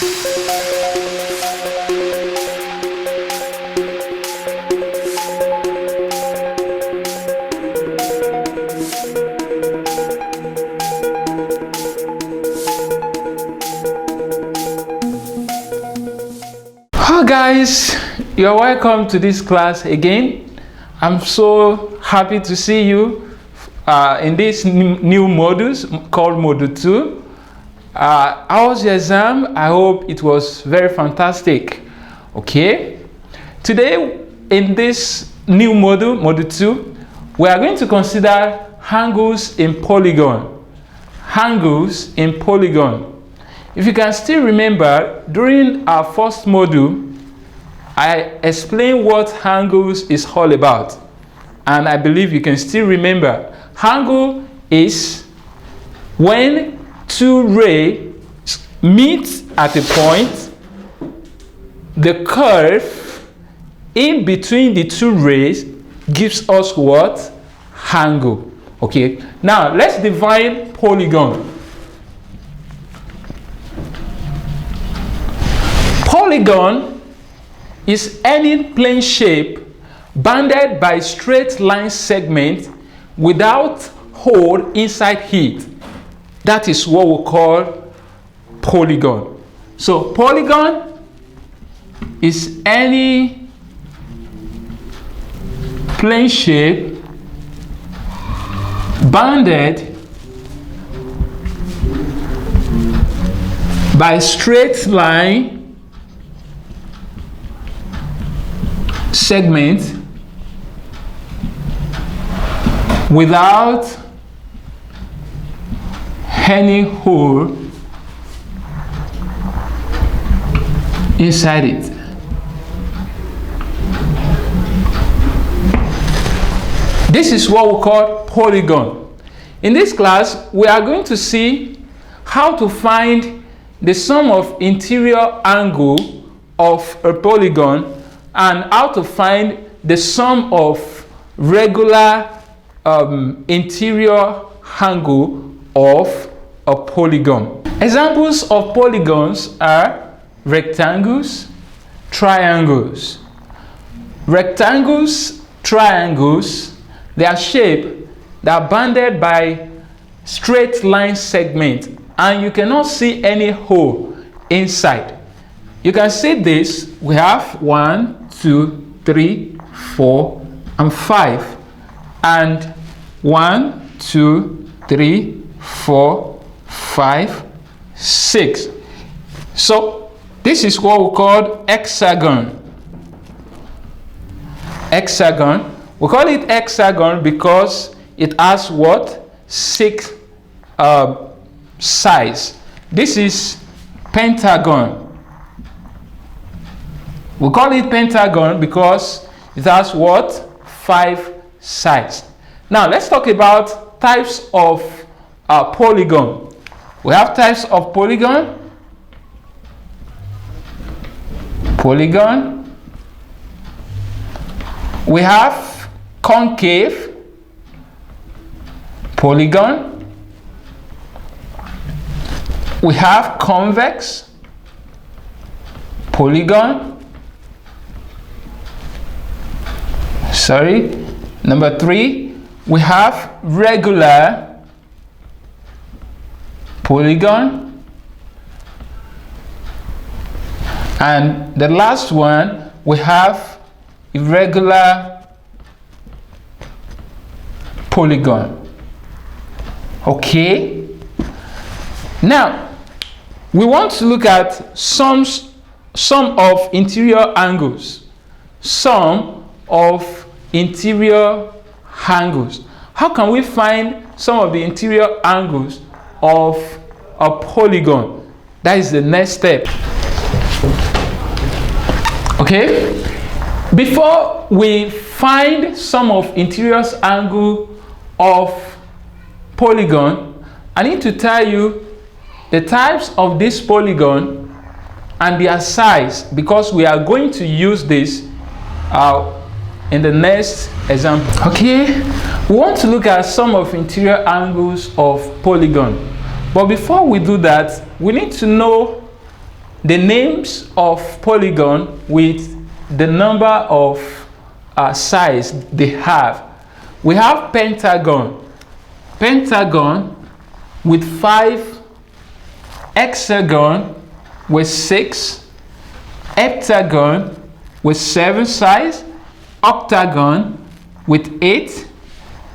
Hello guys, you're welcome to this class again. I'm so happy to see you in this new module called Module 2. How was your exam? I hope it was very fantastic. Okay, today in this new module, Module 2, we are going to consider angles in polygon. Angles in polygon. If you can still remember, during our first module, I explained what angles is all about, and I believe you can still remember. Angle is when two rays meet at a point, the curve in between the two rays gives us what? Angle. Okay, now let's define polygon. Polygon is any plane shape bounded by straight line segment without hole inside it. That is what we call polygon. So polygon is any plane shape bounded by straight line segment without any hole inside it. This is what we call polygon. In this class, we are going to see how to find the sum of interior angle of a polygon and how to find the sum of regular interior angle of a polygon. Examples of polygons are rectangles, triangles. Rectangles, triangles, they are shaped, they are bounded by straight line segment, and you cannot see any hole inside. You can see this. We have 1, 2, 3, 4, and 5, and 1, 2, 3, 4, 5, 6. So this is what we call hexagon. Hexagon. We call it hexagon because it has what? 6 sides. This is pentagon. We call it pentagon because it has what? 5 sides. Now let's talk about types of polygon. We have types of polygon. Polygon. We have concave polygon. We have convex polygon. Number 3, we have regular polygon, and the last one we have irregular polygon. Okay, now we want to look at sum of interior angles. Sum of interior angles. How can we find some of the interior angles of a polygon? That is the next step. Okay, before we find some of interior angle of polygon, I need to tell you the types of this polygon and their size, because we are going to use this in the next example. Okay, we want to look at some of interior angles of polygon, but before we do that, we need to know the names of polygon with the number of sides they have. We have pentagon. Pentagon with 5, hexagon with 6, heptagon with 7 sides, octagon with 8,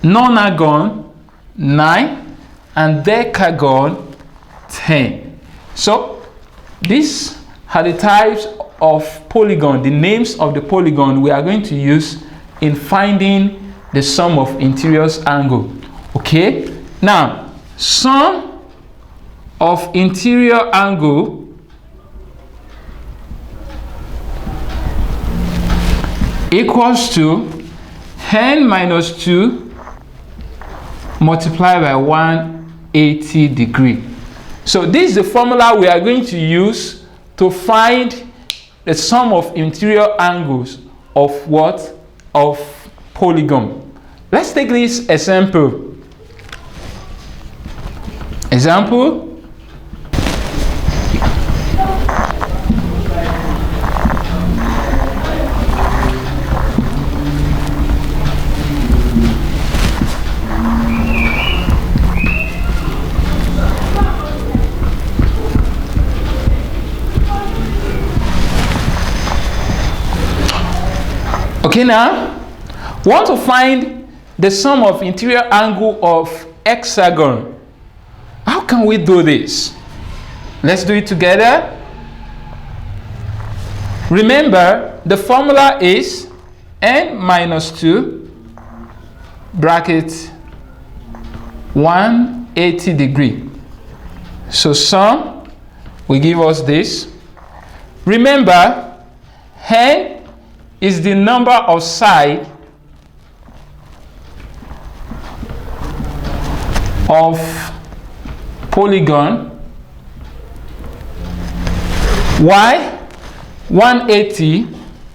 nonagon 9, and decagon 10. So these are the types of polygon, the names of the polygon we are going to use in finding the sum of interior angle. Okay, now sum of interior angle equals to n minus 2 multiplied by 180 degree. So this is the formula we are going to use to find the sum of interior angles of what? Of polygon. Let's take this example. Okay, now want to find the sum of interior angle of hexagon. How can we do this? Let's do it together. Remember, the formula is n minus 2 bracket 180 degree. So sum will give us this. Remember, n is the number of sides of polygon. Y 180,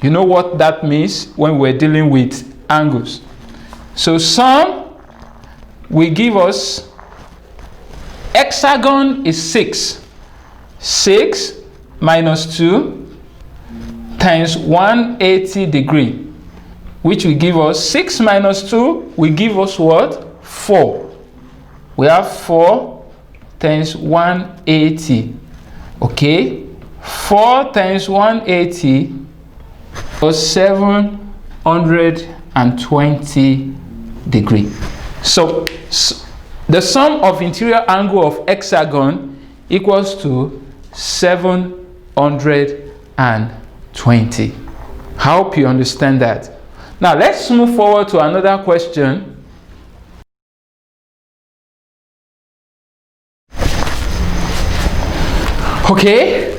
you know what that means when we're dealing with angles. So sum will give us, hexagon is 6. 6 minus 2 times 180 degree, which will give us 6 minus 2 will give us what? 4. We have 4 times 180. Okay, 4 times 180 was 720 degree. So the sum of interior angle of hexagon equals to 720. I hope you understand that. Now let's move forward to another question. Okay,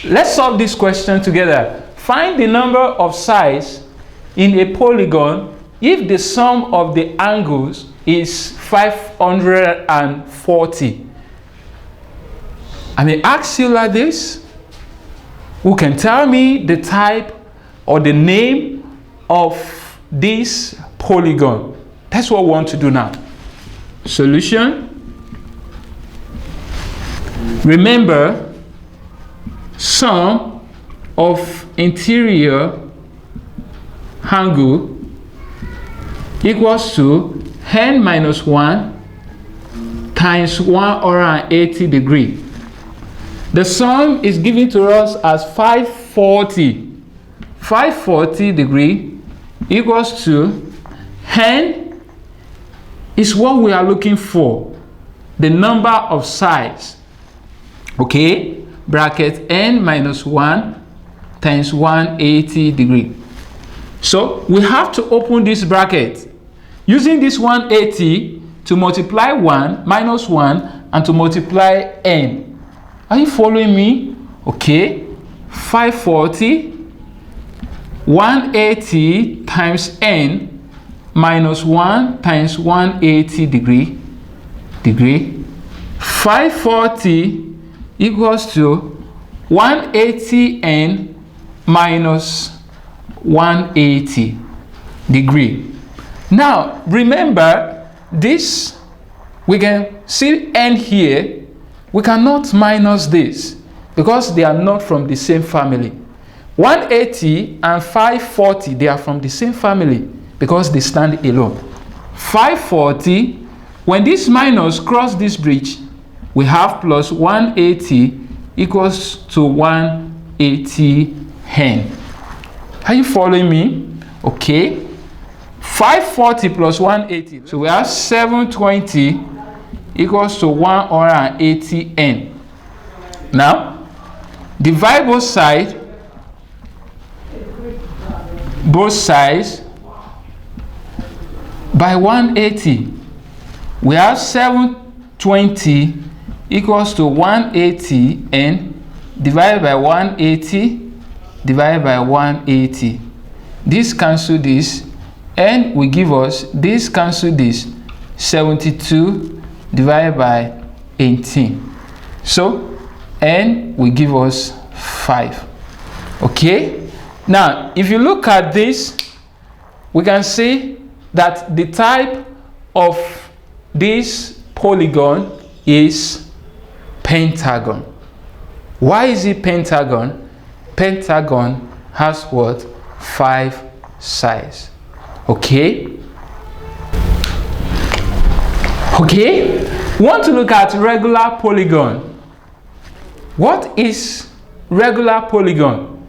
let's solve this question together. Find the number of sides in a polygon if the sum of the angles is 540. I may ask you like this: who can tell me the type or the name of this polygon? That's what we want to do now. Solution. Remember, sum of interior angle equals to n minus 1 times 180 degree. The sum is given to us as 540. 540 degree equals to n is what we are looking for, the number of sides. Okay, bracket n minus 1 times 180 degree. So we have to open this bracket using this 180 to multiply 1 minus 1 and to multiply n. Are you following me? Okay, 540 180 times n minus 1 times 180 degree 540 equals to 180n minus 180 degree. Now remember this, we can see n here, we cannot minus this. because they are not from the same family. 180 and 540, they are from the same family because they stand alone. 540, when this minus cross this bridge, we have plus 180 equals to 180 hen. Are you following me? Okay. 540 plus 180. So we have 720 equals to 180 n. Now, divide both sides by 180. We have 720 equals to 180 n divided by 180 divided by 180. This cancel this, and will give us this cancel this, 72 divided by 18. So n will give us 5. Okay, now if you look at this, we can see that the type of this polygon is pentagon. Why is it pentagon? Pentagon has what? 5 sides. Okay, we want to look at regular polygon. What is regular polygon?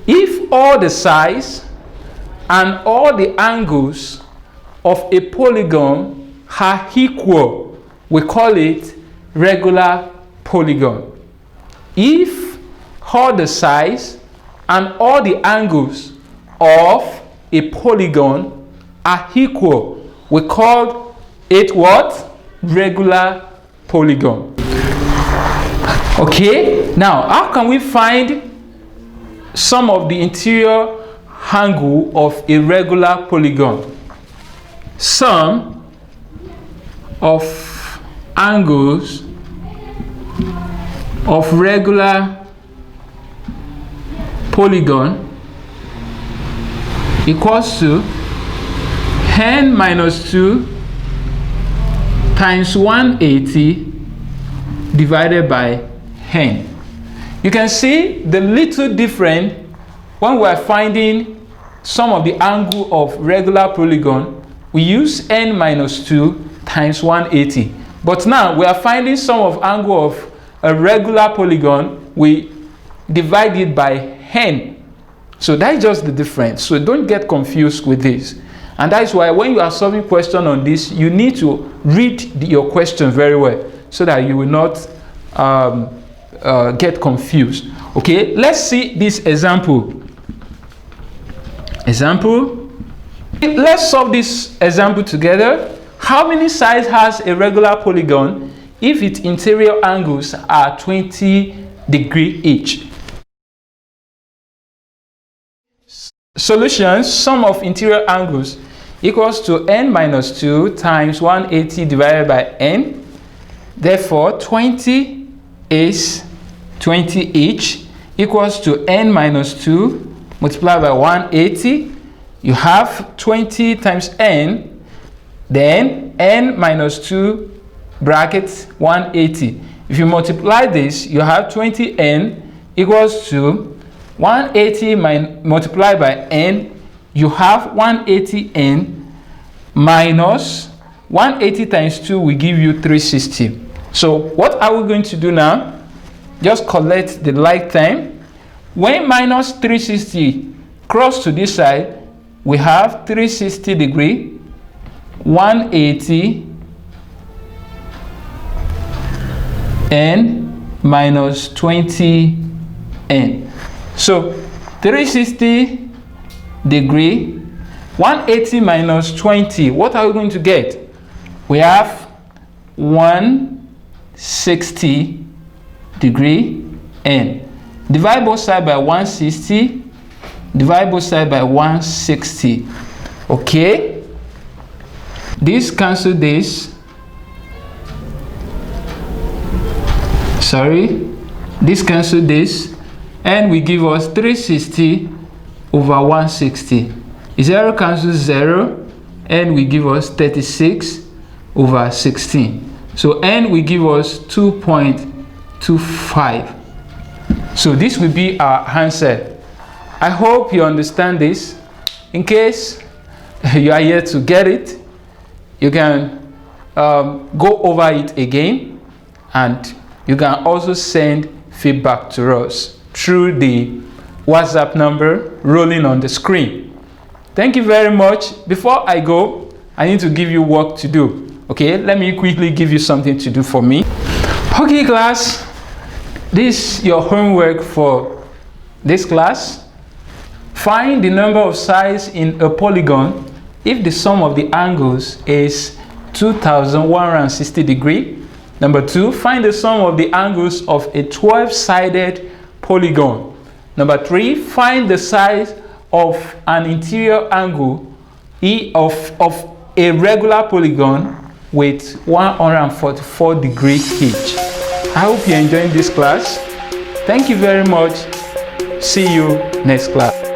If all the sides and all the angles of a polygon are equal, we call it regular polygon. If all the sides and all the angles of a polygon are equal, we call it what? Regular polygon. Okay, now how can we find some of the interior angle of a regular polygon? Sum of angles of regular polygon equals to n minus 2 times 180 divided by n. You can see the little difference when we are finding some of the angle of regular polygon. We use n minus 2 times 180. But now we are finding some of angle of a regular polygon. We divide it by n. So that's just the difference. So don't get confused with this. And that is why when you are solving question on this, you need to read your question very well so that you will not get confused. Okay, let's see this example. Let's solve this example together. How many sides has a regular polygon if its interior angles are 20 degrees each? Solutions: sum of interior angles equals to n minus 2 times 180 divided by n. Therefore 20 is 20 each equals to n minus 2 multiplied by 180. You have 20 times n, then n minus 2 brackets 180. If you multiply this, you have 20n equals to 180 multiplied by n. You have 180n minus 180 times 2 will give you 360. So what are we going to do now? Just collect the like time. When minus 360 cross to this side, we have 360 degree, 180 n minus 20 n. So 360 degree, 180 minus 20, what are we going to get? We have 160 degree n. Divide both sides by 160, divide both sides by 160. Okay, this cancel this, this cancel this, and we give us 360 over 160. 0 cancels 0, and we give us 36 over 16. So n will give us 2.25. So this will be our answer. I hope you understand this. In case you are yet to get it, you can go over it again, and you can also send feedback to us through the WhatsApp number rolling on the screen. Thank you very much. Before I go, I need to give you work to do. Okay, let me quickly give you something to do for me. Okay, class, this is your homework for this class. Find the number of sides in a polygon if the sum of the angles is 2160 degrees. Number 2, find the sum of the angles of a 12-sided polygon. Number 3, find the size of an interior angle of a regular polygon with 144 degrees each. I hope you're enjoying this class. Thank you very much. See you next class.